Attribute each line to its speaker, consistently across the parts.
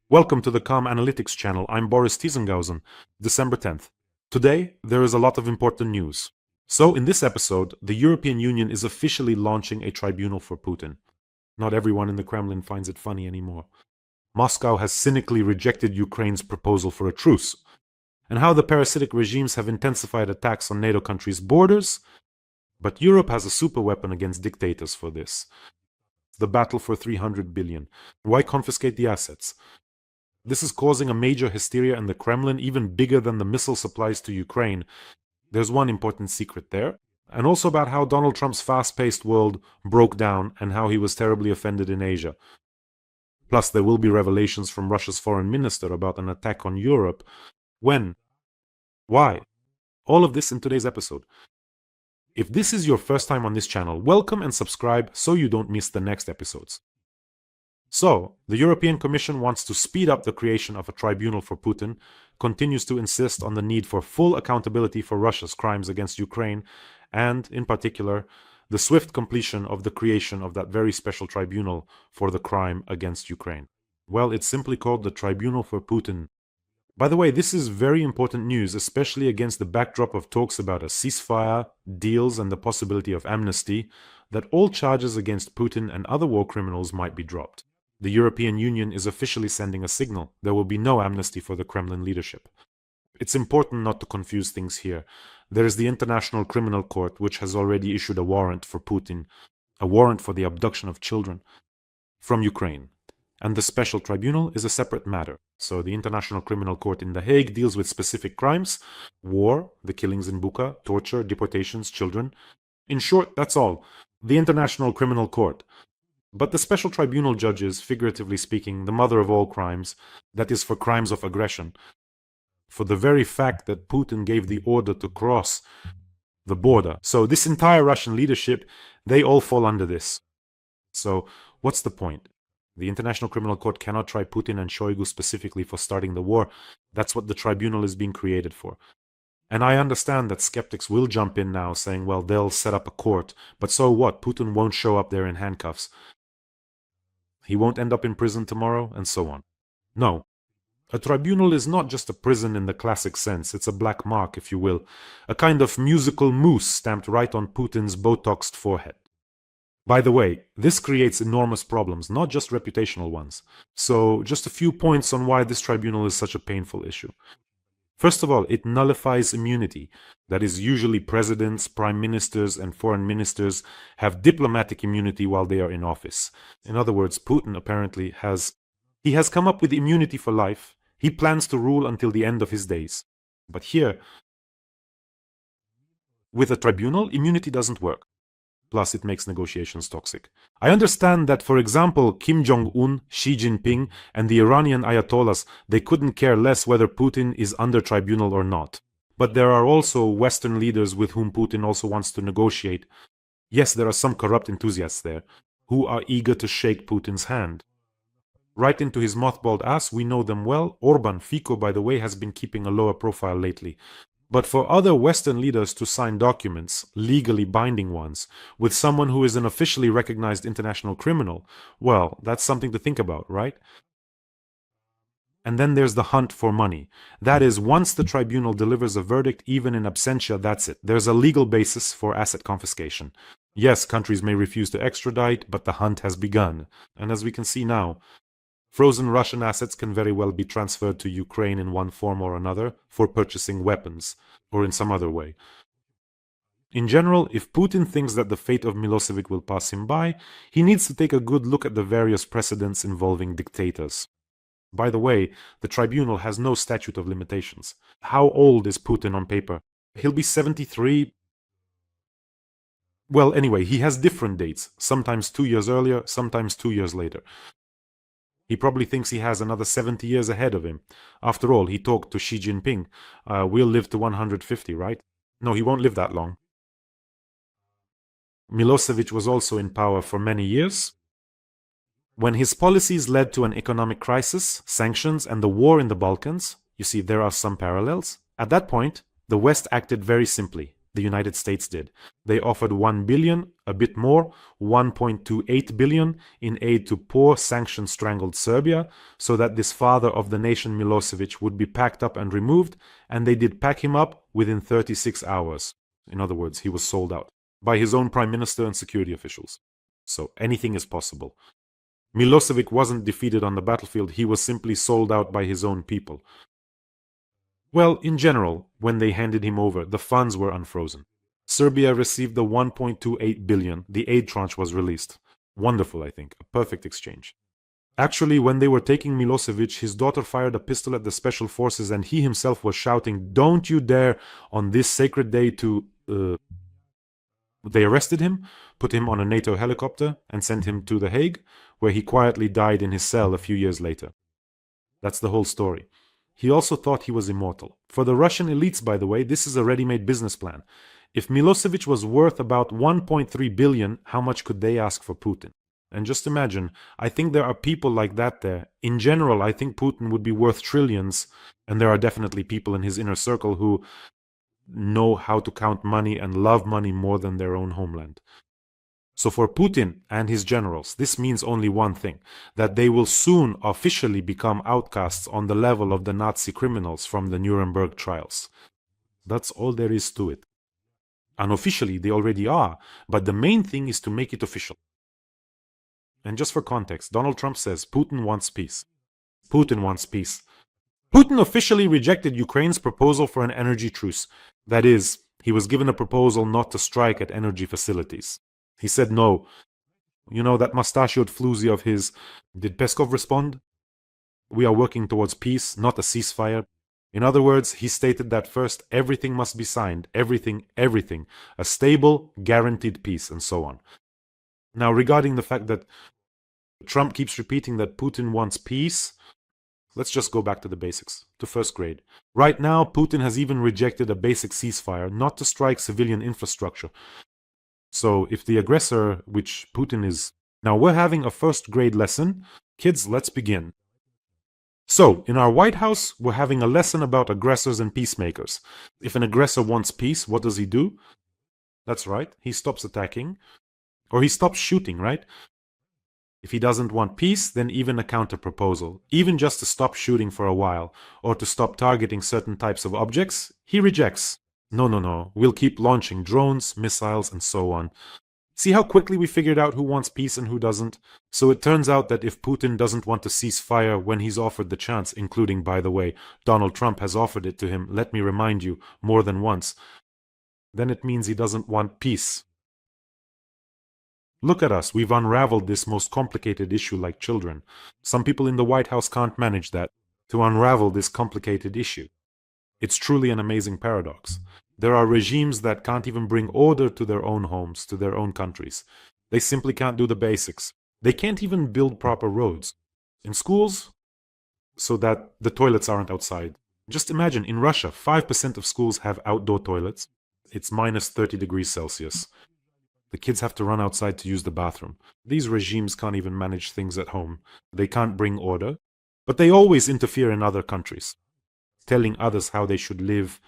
Speaker 1: Welcome to the Calm Analytics channel. I'm Boris Tizengauzen, December 10th. Today, there is a lot of important news. So, in this episode, the European Union is officially launching a tribunal for Putin. Not everyone in the Kremlin finds it funny anymore. Moscow has cynically rejected Ukraine's proposal for a truce. And how the parasitic regimes have intensified attacks on NATO countries' borders. But Europe has a superweapon against dictators for this. The battle for 300 billion. Why confiscate the assets? This is causing a major hysteria in the Kremlin, even bigger than the missile supplies to Ukraine. There's one important secret there. And also about how Donald Trump's fast-paced world broke down and how he was terribly offended in Asia. Plus, there will be revelations from Russia's foreign minister about an attack on Europe. When? Why? All of this in today's episode. If this is your first time on this channel, welcome and subscribe so you don't miss the next episodes. So, the European Commission wants to speed up the creation of a tribunal for Putin, continues to insist on the need for full accountability for Russia's crimes against Ukraine, and, in particular, the swift completion of the creation of that very special tribunal for the crime against Ukraine. Well, it's simply called the Tribunal for Putin. By the way, this is very important news, especially against the backdrop of talks about a ceasefire, deals, and the possibility of amnesty, that all charges against Putin and other war criminals might be dropped. The European Union is officially sending a signal. There will be no amnesty for the Kremlin leadership. It's important not to confuse things here. There is the International Criminal Court, which has already issued a warrant for Putin, a warrant for the abduction of children from Ukraine. And the special tribunal is a separate matter. So the International Criminal Court in The Hague deals with specific crimes, war, the killings in Bucha, torture, deportations, children. In short, that's all. The International Criminal Court. But the special tribunal judges, figuratively speaking, the mother of all crimes, that is for crimes of aggression. For the very fact that Putin gave the order to cross the border. So this entire Russian leadership, they all fall under this. So what's the point? The International Criminal Court cannot try Putin and Shoigu specifically for starting the war. That's what the tribunal is being created for. And I understand that skeptics will jump in now saying, well, they'll set up a court. But so what? Putin won't show up there in handcuffs. He won't end up in prison tomorrow, and so on. No. A tribunal is not just a prison in the classic sense. It's a black mark, if you will. A kind of musical moose stamped right on Putin's Botoxed forehead. By the way, this creates enormous problems, not just reputational ones. So, just a few points on why this tribunal is such a painful issue. First of all, it nullifies immunity. That is, usually presidents, prime ministers, and foreign ministers have diplomatic immunity while they are in office. In other words, Putin apparently has come up with immunity for life. He plans to rule until the end of his days. But here, with a tribunal, immunity doesn't work. Plus, it makes negotiations toxic. I understand that, for example, Kim Jong-un, Xi Jinping, and the Iranian Ayatollahs, they couldn't care less whether Putin is under tribunal or not. But there are also Western leaders with whom Putin also wants to negotiate. Yes, there are some corrupt enthusiasts there, who are eager to shake Putin's hand. Right into his mothballed ass, we know them well. Orban, Fico, by the way, has been keeping a lower profile lately. But for other Western leaders to sign documents, legally binding ones, with someone who is an officially recognized international criminal, well, that's something to think about, right? And then there's the hunt for money. That is, once the tribunal delivers a verdict, even in absentia, that's it. There's a legal basis for asset confiscation. Yes, countries may refuse to extradite, but the hunt has begun. And as we can see now, frozen Russian assets can very well be transferred to Ukraine in one form or another for purchasing weapons, or in some other way. In general, if Putin thinks that the fate of Milošević will pass him by, he needs to take a good look at the various precedents involving dictators. By the way, the tribunal has no statute of limitations. How old is Putin on paper? He'll be 73. Well, anyway, he has different dates, sometimes 2 years earlier, sometimes 2 years later. He probably thinks he has another 70 years ahead of him. After all, he talked to Xi Jinping. We'll live to 150, right? No, he won't live that long. Milošević was also in power for many years. When his policies led to an economic crisis, sanctions, and the war in the Balkans, you see, there are some parallels. At that point, the West acted very simply. The United States did. They offered 1 billion, a bit more, 1.28 billion in aid to poor, sanctioned, strangled Serbia, so that this father of the nation Milošević would be packed up and removed, and they did pack him up within 36 hours. In other words, he was sold out by his own prime minister and security officials. So anything is possible. Milošević wasn't defeated on the battlefield, he was simply sold out by his own people. Well, in general, when they handed him over, the funds were unfrozen. Serbia received the 1.28 billion, the aid tranche was released. Wonderful, I think, a perfect exchange. Actually, when they were taking Milošević, his daughter fired a pistol at the special forces and he himself was shouting, "Don't you dare on this sacred day to..." They arrested him, put him on a NATO helicopter and sent him to The Hague, where he quietly died in his cell a few years later. That's the whole story. He also thought he was immortal. For the Russian elites, by the way, this is a ready-made business plan. If Milošević was worth about 1.3 billion, how much could they ask for Putin? And just imagine, I think there are people like that there. In general, I think Putin would be worth trillions, and there are definitely people in his inner circle who know how to count money and love money more than their own homeland. So for Putin and his generals, this means only one thing, that they will soon officially become outcasts on the level of the Nazi criminals from the Nuremberg trials. That's all there is to it. Unofficially, they already are, but the main thing is to make it official. And just for context, Donald Trump says Putin wants peace. Putin wants peace. Putin officially rejected Ukraine's proposal for an energy truce. That is, he was given a proposal not to strike at energy facilities. He said no. You know, that mustachioed floozy of his. Did Peskov respond? We are working towards peace, not a ceasefire. In other words, he stated that first everything must be signed, everything, a stable, guaranteed peace, and so on. Now, regarding the fact that Trump keeps repeating that Putin wants peace, let's just go back to the basics, to first grade. Right now, Putin has even rejected a basic ceasefire, not to strike civilian infrastructure. So if the aggressor, which Putin is... Now we're having a first grade lesson. Kids, let's begin. So, in our White House, we're having a lesson about aggressors and peacemakers. If an aggressor wants peace, what does he do? That's right, he stops attacking. Or he stops shooting, right? If he doesn't want peace, then even a counter-proposal, even just to stop shooting for a while, or to stop targeting certain types of objects, he rejects. No, we'll keep launching drones, missiles, and so on. See how quickly we figured out who wants peace and who doesn't? So it turns out that if Putin doesn't want to cease fire when he's offered the chance, including, by the way, Donald Trump has offered it to him, let me remind you, more than once, then it means he doesn't want peace. Look at us, we've unraveled this most complicated issue like children. Some people in the White House can't manage that, to unravel this complicated issue. It's truly an amazing paradox. There are regimes that can't even bring order to their own homes, to their own countries. They simply can't do the basics. They can't even build proper roads. In schools, so that the toilets aren't outside. Just imagine, in Russia, 5% of schools have outdoor toilets. It's minus 30 degrees Celsius. The kids have to run outside to use the bathroom. These regimes can't even manage things at home. They can't bring order. But they always interfere in other countries, telling others how they should live,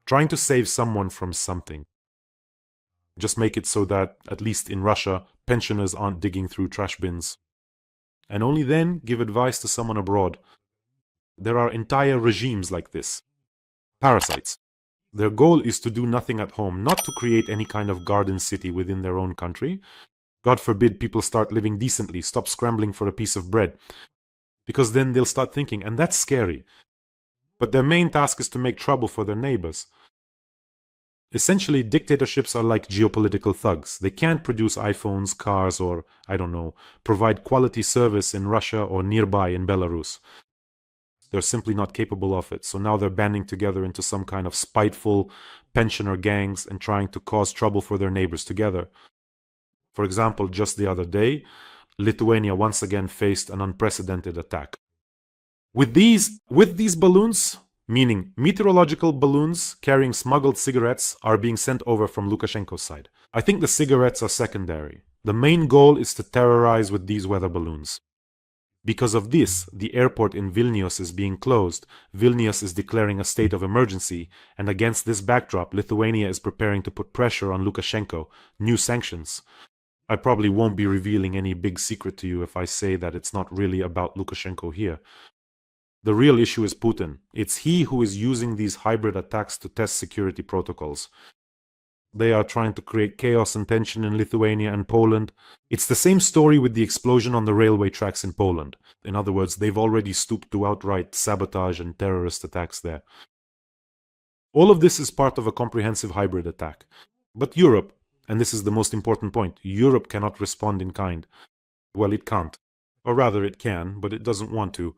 Speaker 1: trying to save someone from something. Just make it so that, at least in Russia, pensioners aren't digging through trash bins. And only then give advice to someone abroad. There are entire regimes like this. Parasites. Their goal is to do nothing at home, not to create any kind of garden city within their own country. God forbid people start living decently, stop scrambling for a piece of bread. Because then they'll start thinking, and that's scary. But their main task is to make trouble for their neighbors. Essentially, dictatorships are like geopolitical thugs. They can't produce iPhones, cars, or, I don't know, provide quality service in Russia or nearby in Belarus. They're simply not capable of it, so now they're banding together into some kind of spiteful pensioner gangs and trying to cause trouble for their neighbors together. For example, just the other day, Lithuania once again faced an unprecedented attack. With these balloons, meaning meteorological balloons carrying smuggled cigarettes, are being sent over from Lukashenko's side. I think the cigarettes are secondary. The main goal is to terrorize with these weather balloons. Because of this, the airport in Vilnius is being closed, Vilnius is declaring a state of emergency, and against this backdrop, Lithuania is preparing to put pressure on Lukashenko, new sanctions. I probably won't be revealing any big secret to you if I say that it's not really about Lukashenko here. The real issue is Putin. It's he who is using these hybrid attacks to test security protocols. They are trying to create chaos and tension in Lithuania and Poland. It's the same story with the explosion on the railway tracks in Poland. In other words, they've already stooped to outright sabotage and terrorist attacks there. All of this is part of a comprehensive hybrid attack. But Europe, and this is the most important point, Europe cannot respond in kind. Well, it can't. Or rather, it can, but it doesn't want to.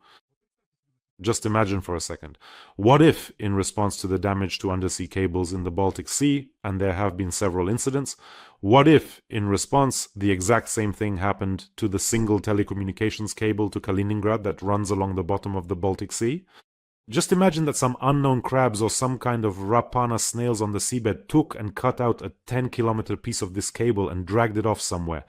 Speaker 1: Just imagine for a second. What if, in response to the damage to undersea cables in the Baltic Sea, and there have been several incidents, what if, in response, the exact same thing happened to the single telecommunications cable to Kaliningrad that runs along the bottom of the Baltic Sea? Just imagine that some unknown crabs or some kind of rapana snails on the seabed took and cut out a 10-kilometer piece of this cable and dragged it off somewhere.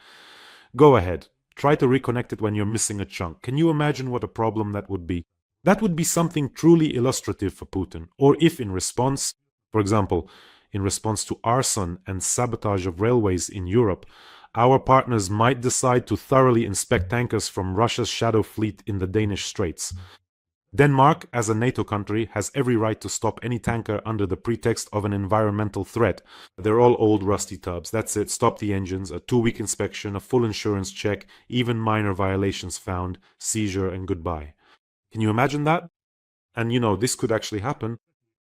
Speaker 1: Go ahead. Try to reconnect it when you're missing a chunk. Can you imagine what a problem that would be? That would be something truly illustrative for Putin. Or if in response, for example, in response to arson and sabotage of railways in Europe, our partners might decide to thoroughly inspect tankers from Russia's shadow fleet in the Danish Straits. Denmark, as a NATO country, has every right to stop any tanker under the pretext of an environmental threat. They're all old rusty tubs. That's it. Stop the engines, a 2-week inspection, a full insurance check, even minor violations found, seizure, and goodbye. Can you imagine that? And this could actually happen.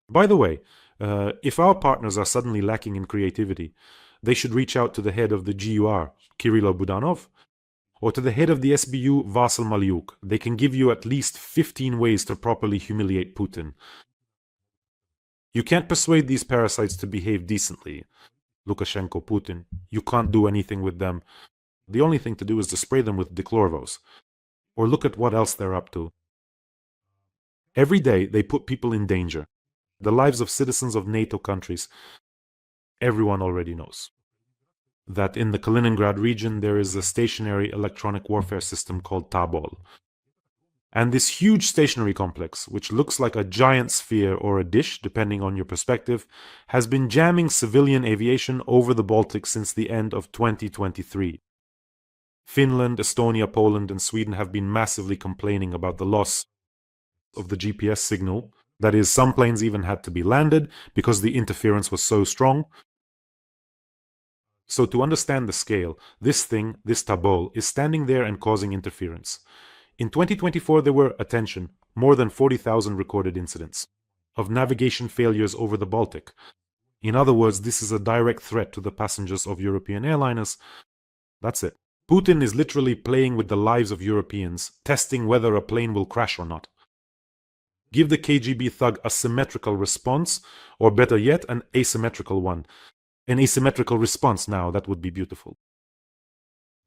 Speaker 1: By the way, if our partners are suddenly lacking in creativity, they should reach out to the head of the GUR, Kirilo Budanov, or to the head of the SBU, Vasil Maliuk. They can give you at least 15 ways to properly humiliate Putin. You can't persuade these parasites to behave decently. Lukashenko, Putin, you can't do anything with them. The only thing to do is to spray them with Diclorvos. Or look at what else they're up to. Every day, they put people in danger. The lives of citizens of NATO countries. Everyone already knows that in the Kaliningrad region, there is a stationary electronic warfare system called Tobol. And this huge stationary complex, which looks like a giant sphere or a dish, depending on your perspective, has been jamming civilian aviation over the Baltic since the end of 2023. Finland, Estonia, Poland, and Sweden have been massively complaining about the loss of the GPS signal. That is, some planes even had to be landed because the interference was so strong. So to understand the scale, this thing, this Tobol, is standing there and causing interference. In 2024, there were, attention, more than 40,000 recorded incidents of navigation failures over the Baltic. In other words, this is a direct threat to the passengers of European airliners. That's it. Putin is literally playing with the lives of Europeans, testing whether a plane will crash or not. Give the KGB thug a symmetrical response, or better yet, an asymmetrical one. An asymmetrical response now, that would be beautiful.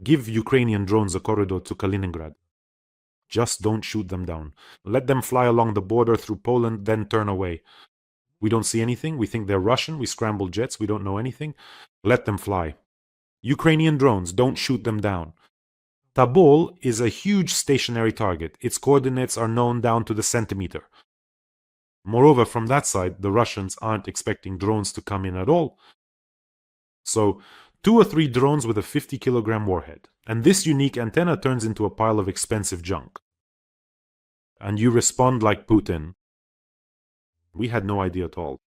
Speaker 1: Give Ukrainian drones a corridor to Kaliningrad. Just don't shoot them down. Let them fly along the border through Poland, then turn away. We don't see anything. We think they're Russian. We scramble jets. We don't know anything. Let them fly. Ukrainian drones, don't shoot them down. Tobol is a huge stationary target. Its coordinates are known down to the centimeter. Moreover, from that side, the Russians aren't expecting drones to come in at all. So, 2 or 3 drones with a 50-kilogram warhead. And this unique antenna turns into a pile of expensive junk. And you respond like Putin. We had no idea at all.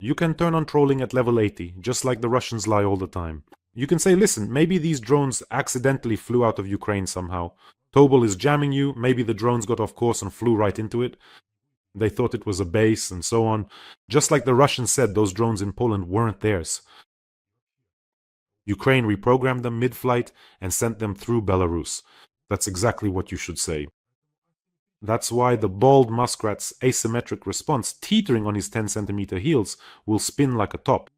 Speaker 1: You can turn on trolling at level 80, just like the Russians lie all the time. You can say, listen, maybe these drones accidentally flew out of Ukraine somehow. Tobol is jamming you, maybe the drones got off course and flew right into it. They thought it was a base and so on. Just like the Russians said, those drones in Poland weren't theirs. Ukraine reprogrammed them mid-flight and sent them through Belarus. That's exactly what you should say. That's why the bald muskrat's asymmetric response, teetering on his 10-centimeter heels, will spin like a top.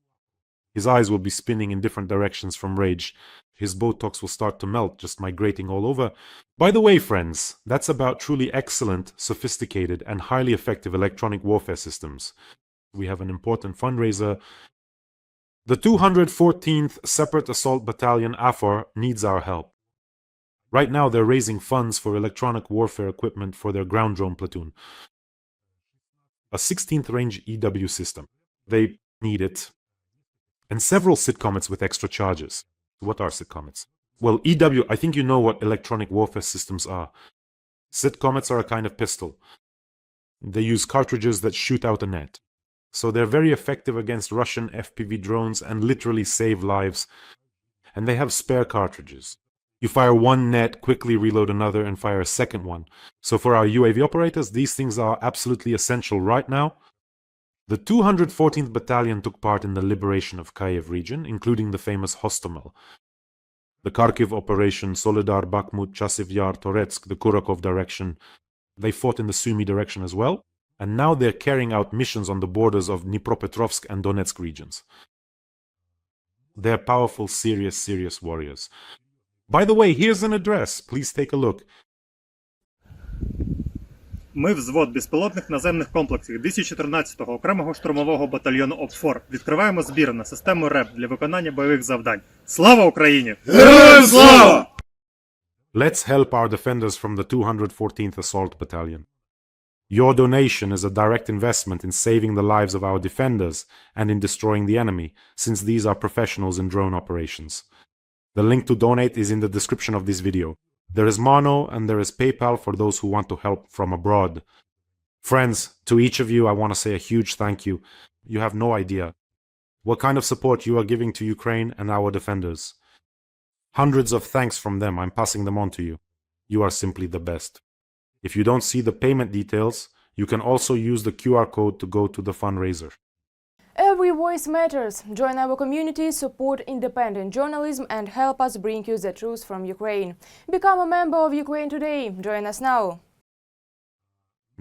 Speaker 1: His eyes will be spinning in different directions from rage. His Botox will start to melt, just migrating all over. By the way, friends, that's about truly excellent, sophisticated, and highly effective electronic warfare systems. We have an important fundraiser. The 214th Separate Assault Battalion AFOR needs our help. Right now, they're raising funds for electronic warfare equipment for their ground drone platoon. A 16th range EW system. They need it. And several sitcomets with extra charges. What are sitcomets? Well, EW, I think you know what electronic warfare systems are. Sitcomets are a kind of pistol. They use cartridges that shoot out a net. So they're very effective against Russian FPV drones and literally save lives. And they have spare cartridges. You fire one net, quickly reload another, and fire a second one. So for our UAV operators, these things are absolutely essential right now. The 214th Battalion took part in the liberation of Kiev region, including the famous Hostomel. The Kharkiv operation, Solidar, Bakhmut, Chasiv Yar, Toretsk, the Kurakov direction. They fought in the Sumy direction as well. And now they're carrying out missions on the borders of Dnipropetrovsk and Donetsk regions. They're powerful, serious warriors. By the way, here's an address. Please take a look.
Speaker 2: Ми взвод безпілотних наземних комплексів 214-го окремого штурмового батальйону ОПФОР відкриваємо збір на систему РЕП для виконання бойових завдань. Слава Україні!
Speaker 3: Героям слава!
Speaker 1: Let's help our defenders from the 214th Assault Battalion. Your donation is a direct investment in saving the lives of our defenders and in destroying the enemy, since these are professionals in drone operations. The link to donate is in the description of this video. There is Mono and there is PayPal for those who want to help from abroad. Friends, to each of you I want to say a huge thank you. You have no idea what kind of support you are giving to Ukraine and our defenders. Hundreds of thanks from them, I'm passing them on to you. You are simply the best. If you don't see the payment details, you can also use the QR code to go to the fundraiser.
Speaker 4: Every voice matters. Join our community, support independent journalism and help us bring you the truth from Ukraine. Become a member of Ukraine Today. Join us now.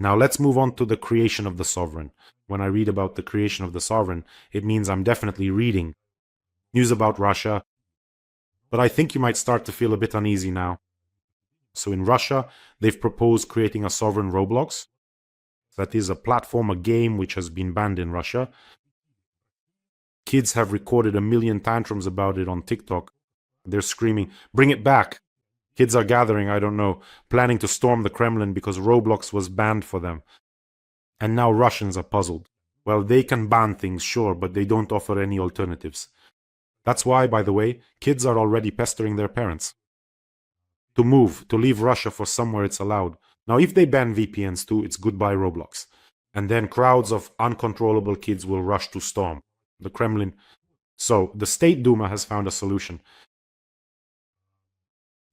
Speaker 1: Now let's move on to the creation of the sovereign. When I read about the creation of the sovereign, it means I'm definitely reading news about Russia. But I think you might start to feel a bit uneasy now. So in Russia, they've proposed creating a sovereign Roblox. That is a platform, a game which has been banned in Russia. Kids have recorded 1 million tantrums about it on TikTok. They're screaming, bring it back. Kids are gathering, I don't know, planning to storm the Kremlin because Roblox was banned for them. And now Russians are puzzled. Well, they can ban things, sure, but they don't offer any alternatives. That's why, by the way, kids are already pestering their parents to move, to leave Russia for somewhere it's allowed. Now, if they ban VPNs too, it's goodbye Roblox. And then crowds of uncontrollable kids will rush to storm the Kremlin. So, the State Duma has found a solution.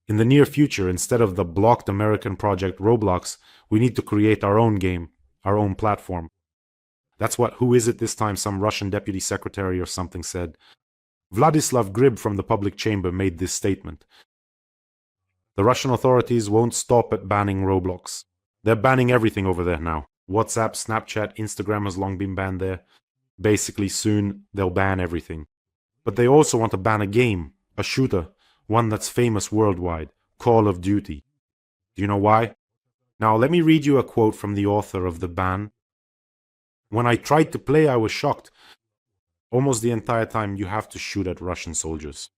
Speaker 1: In the near future, instead of the blocked American project Roblox, we need to create our own game, our own platform. That's what Who Is It This Time, some Russian deputy secretary or something said. Vladislav Grib from the public chamber made this statement. The Russian authorities won't stop at banning Roblox. They're banning everything over there now. WhatsApp, Snapchat, Instagram has long been banned there. Basically, soon they'll ban everything. But they also want to ban a game, a shooter, one that's famous worldwide, Call of Duty. Do you know why? Now, let me read you a quote from the author of the ban. When I tried to play, I was shocked. Almost the entire time you have to shoot at Russian soldiers.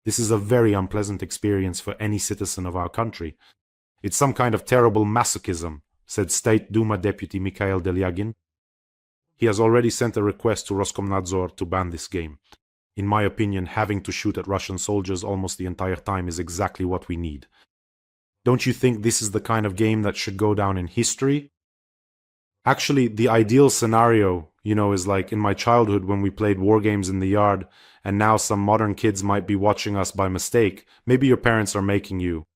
Speaker 1: This is a very unpleasant experience for any citizen of our country. It's some kind of terrible masochism, said State Duma deputy Mikhail Delyagin. He has already sent a request to Roskomnadzor to ban this game. In my opinion, having to shoot at Russian soldiers almost the entire time is exactly what we need. Don't you think this is the kind of game that should go down in history? Actually, the ideal scenario, is like in my childhood when we played war games in the yard, and now some modern kids might be watching us by mistake. Maybe your parents are making you.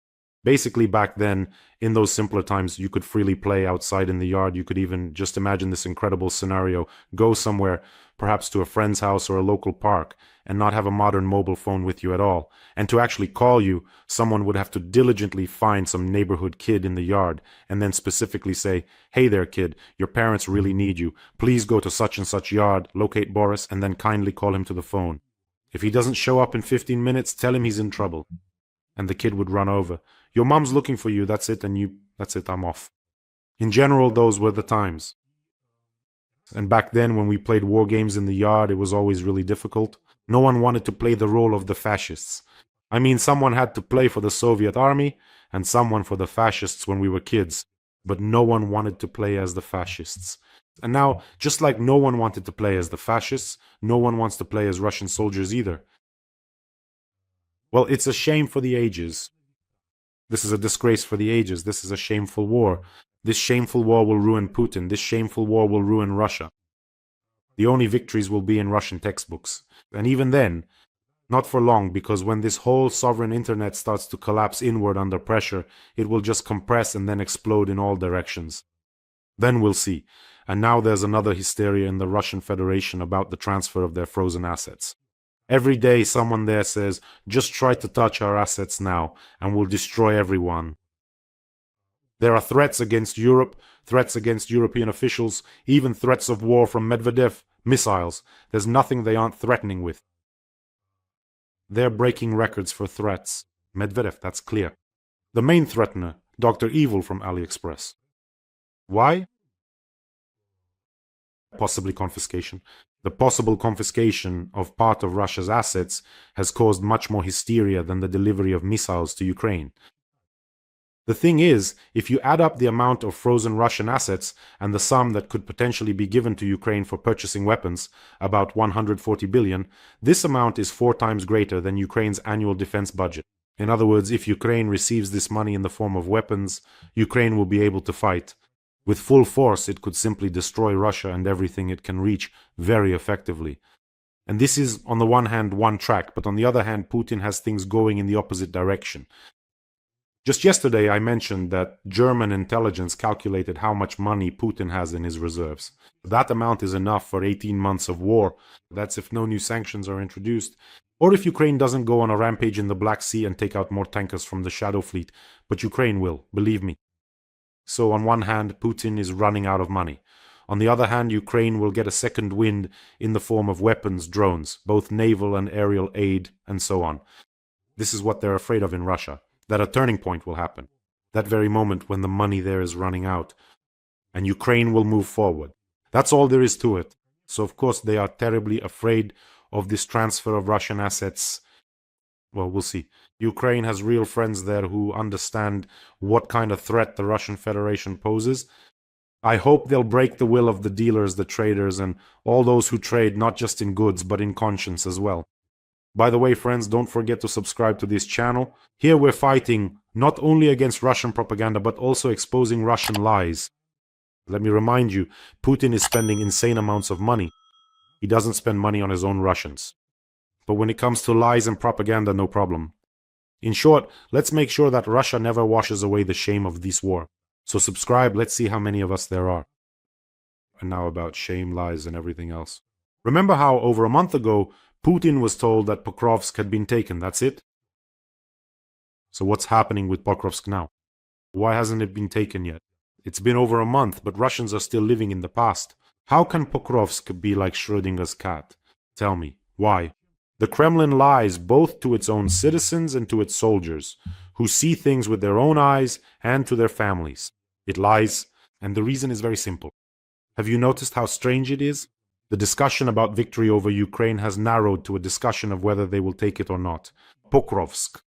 Speaker 1: Basically, back then, in those simpler times, you could freely play outside in the yard. You could even just imagine this incredible scenario. Go somewhere, perhaps to a friend's house or a local park, and not have a modern mobile phone with you at all. And to actually call you, someone would have to diligently find some neighborhood kid in the yard, and then specifically say, hey there kid, your parents really need you. Please go to such and such yard, locate Boris, and then kindly call him to the phone. If he doesn't show up in 15 minutes, tell him he's in trouble. And the kid would run over. Your mom's looking for you, that's it, that's it, I'm off. In general, those were the times. And back then, when we played war games in the yard, it was always really difficult. No one wanted to play the role of the fascists. I mean, someone had to play for the Soviet army and someone for the fascists when we were kids, but no one wanted to play as the fascists. And now, just like no one wanted to play as the fascists, no one wants to play as Russian soldiers either. Well, it's a shame for the ages. This is a disgrace for the ages. This is a shameful war. This shameful war will ruin Putin. This shameful war will ruin Russia. The only victories will be in Russian textbooks. And even then, not for long, because when this whole sovereign internet starts to collapse inward under pressure, it will just compress and then explode in all directions. Then we'll see. And now there's another hysteria in the Russian Federation about the transfer of their frozen assets. Every day someone there says, just try to touch our assets now, and we'll destroy everyone. There are threats against Europe, threats against European officials, even threats of war from Medvedev, missiles. There's nothing they aren't threatening with. They're breaking records for threats. Medvedev, that's clear. The main threatener, Dr. Evil from AliExpress. Why? Possibly confiscation. The possible confiscation of part of Russia's assets has caused much more hysteria than the delivery of missiles to Ukraine. The thing is, if you add up the amount of frozen Russian assets and the sum that could potentially be given to Ukraine for purchasing weapons, about 140 billion, this amount is 4 times greater than Ukraine's annual defense budget. In other words, if Ukraine receives this money in the form of weapons, Ukraine will be able to fight. With full force, it could simply destroy Russia and everything it can reach very effectively. And this is, on the one hand, one track, but on the other hand, Putin has things going in the opposite direction. Just yesterday, I mentioned that German intelligence calculated how much money Putin has in his reserves. That amount is enough for 18 months of war. That's if no new sanctions are introduced, or if Ukraine doesn't go on a rampage in the Black Sea and take out more tankers from the Shadow Fleet. But Ukraine will, believe me. So on one hand, Putin is running out of money. On the other hand, Ukraine will get a second wind in the form of weapons, drones, both naval and aerial aid, and so on. This is what they're afraid of in Russia. That a turning point will happen, that very moment when the money there is running out, and Ukraine will move forward. That's all there is to it. So of course they are terribly afraid of this transfer of Russian assets. Well, we'll see. Ukraine has real friends there who understand what kind of threat the Russian Federation poses. I hope they'll break the will of the dealers, the traders, and all those who trade not just in goods but in conscience as well. By the way, friends, don't forget to subscribe to this channel. Here we're fighting not only against Russian propaganda, but also exposing Russian lies. Let me remind you, Putin is spending insane amounts of money. He doesn't spend money on his own Russians. But when it comes to lies and propaganda, no problem. In short, let's make sure that Russia never washes away the shame of this war. So subscribe, let's see how many of us there are. And now about shame, lies, and everything else. Remember how over a month ago, Putin was told that Pokrovsk had been taken, that's it? So what's happening with Pokrovsk now? Why hasn't it been taken yet? It's been over a month, but Russians are still living in the past. How can Pokrovsk be like Schrödinger's cat? Tell me, why? The Kremlin lies both to its own citizens and to its soldiers, who see things with their own eyes, and to their families. It lies, and the reason is very simple. Have you noticed how strange it is? The discussion about victory over Ukraine has narrowed to a discussion of whether they will take it or not. Pokrovsk.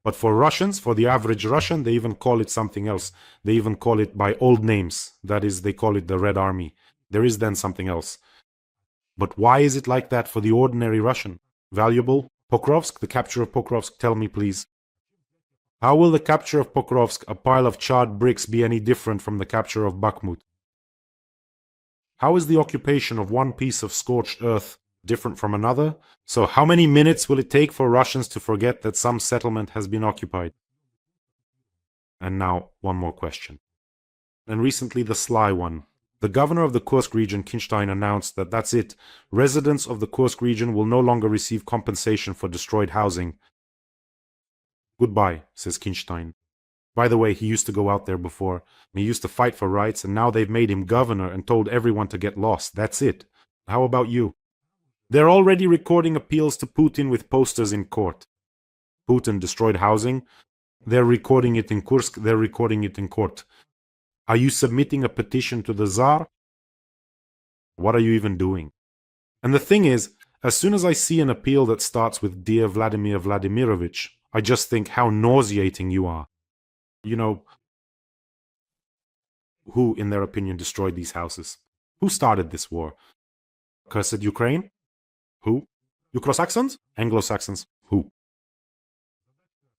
Speaker 1: But for Russians, for the average Russian, they even call it something else. They even call it by old names. That is, they call it the Red Army. There is then something else. But why is it like that for the ordinary Russian? Valuable? Pokrovsk, the capture of Pokrovsk, tell me please. How will the capture of Pokrovsk, a pile of charred bricks, be any different from the capture of Bakhmut? How is the occupation of one piece of scorched earth different from another? So how many minutes will it take for Russians to forget that some settlement has been occupied? And now, one more question. And recently the sly one. The governor of the Kursk region, Kinstein, announced that that's it. Residents of the Kursk region will no longer receive compensation for destroyed housing. Goodbye, says Kinstein. By the way, he used to go out there before. He used to fight for rights, and now they've made him governor and told everyone to get lost. That's it. How about you? They're already recording appeals to Putin with posters in court. Putin destroyed housing. They're recording it in Kursk. They're recording it in court. Are you submitting a petition to the Tsar? What are you even doing? And the thing is, As soon as I see an appeal that starts with Dear Vladimir Vladimirovich, I just think how nauseating you are. You know, who, in their opinion, destroyed these houses? Who started this war? Cursed Ukraine? Who? Ukraine-Saxons? Anglo-Saxons? Who?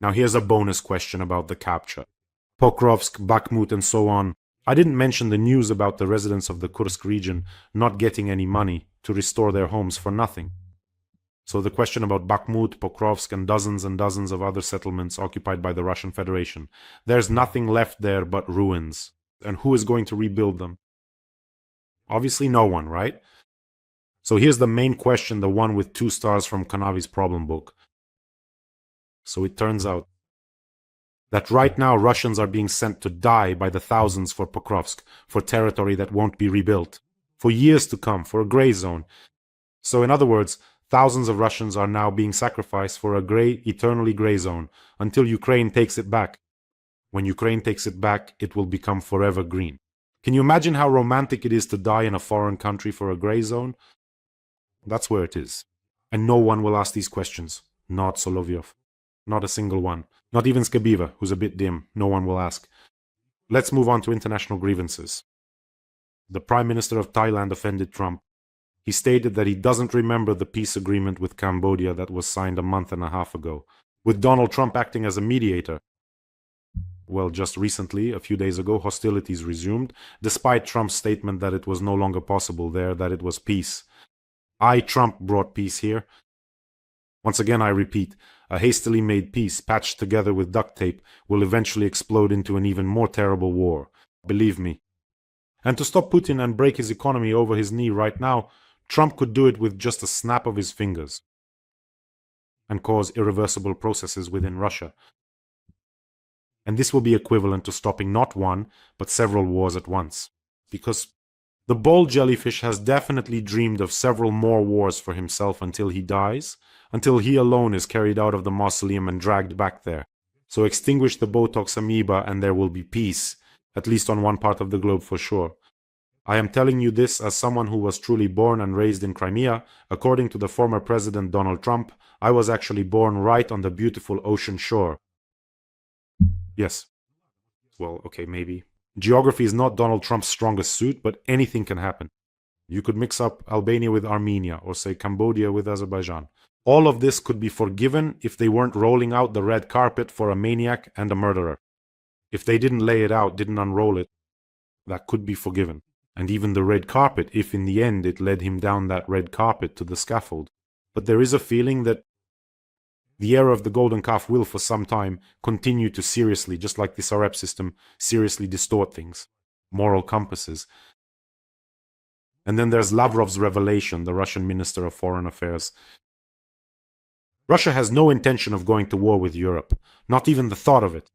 Speaker 1: Now here's a bonus question about the capture. Pokrovsk, Bakhmut, and so on. I didn't mention the news about the residents of the Kursk region not getting any money to restore their homes for nothing. So the question about Bakhmut, Pokrovsk, and dozens of other settlements occupied by the Russian Federation. There's nothing left there but ruins. And who is going to rebuild them? Obviously no one, right? So here's the main question, the one with 2 stars from Kanavi's problem book. So it turns out that right now Russians are being sent to die by the thousands for Pokrovsk, for territory that won't be rebuilt, for years to come, for a gray zone. So in other words, thousands of Russians are now being sacrificed for a gray, eternally gray zone, until Ukraine takes it back. When Ukraine takes it back, it will become forever green. Can you imagine how romantic it is to die in a foreign country for a gray zone? That's where it is. And no one will ask these questions. Not Solovyov. Not a single one. Not even Skabiva, who's a bit dim. No one will ask. Let's move on to international grievances. The Prime Minister of Thailand offended Trump. He stated that he doesn't remember the peace agreement with Cambodia that was signed a month and a half ago, with Donald Trump acting as a mediator. Well, just recently, a few days ago, hostilities resumed, despite Trump's statement that it was no longer possible there, that it was peace. Trump, brought peace here. Once again, I repeat, a hastily made peace patched together with duct tape will eventually explode into an even more terrible war. Believe me. And to stop Putin and break his economy over his knee right now, Trump could do it with just a snap of his fingers and cause irreversible processes within Russia. And this will be equivalent to stopping not one, but several wars at once. Because the bold jellyfish has definitely dreamed of several more wars for himself until he dies, until he alone is carried out of the mausoleum and dragged back there. So extinguish the Botox amoeba and there will be peace, at least on one part of the globe for sure. I am telling you this as someone who was truly born and raised in Crimea. According to the former President Donald Trump, I was actually born right on the beautiful ocean shore. Yes. Well, okay, maybe. Geography is not Donald Trump's strongest suit, but anything can happen. You could mix up Albania with Armenia, or say Cambodia with Azerbaijan. All of this could be forgiven if they weren't rolling out the red carpet for a maniac and a murderer. If they didn't lay it out, didn't unroll it, that could be forgiven. And even the red carpet, if in the end it led him down that red carpet to the scaffold. But there is a feeling that the era of the golden calf will, for some time, continue to seriously, just like this RF system, seriously distort things. Moral compasses. And then there's Lavrov's revelation, the Russian Minister of Foreign Affairs. Russia has no intention of going to war with Europe, not even the thought of it.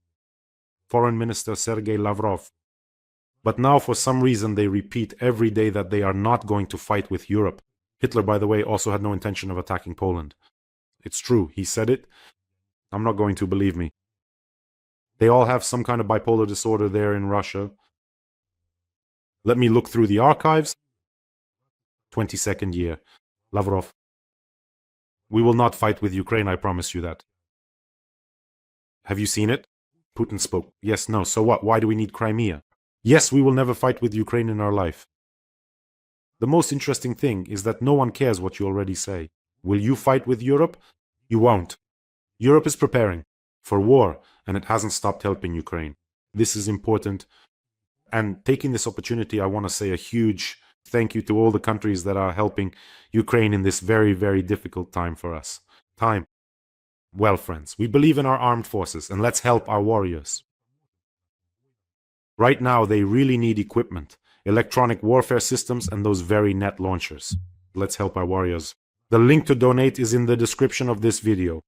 Speaker 1: Foreign Minister Sergei Lavrov. But now for some reason they repeat every day that they are not going to fight with Europe. Hitler, by the way, also had no intention of attacking Poland. It's true, he said it. I'm not going to, believe me. They all have some kind of bipolar disorder there in Russia. Let me look through the archives. 22nd year. Lavrov. We will not fight with Ukraine, I promise you that. Have you seen it? Putin spoke. Yes, no, so what? Why do we need Crimea? Yes, we will never fight with Ukraine in our life. The most interesting thing is that no one cares what you already say. Will you fight with Europe? You won't. Europe is preparing for war, and it hasn't stopped helping Ukraine. This is important. And taking this opportunity, I want to say a huge thank you to all the countries that are helping Ukraine in this very, very difficult time for us. Time. Well, friends, we believe in our armed forces, and let's help our warriors. Right now, they really need equipment, electronic warfare systems, and those very net launchers. Let's help our warriors. The link to donate is in the description of this video.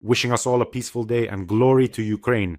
Speaker 1: Wishing us all a peaceful day and glory to Ukraine.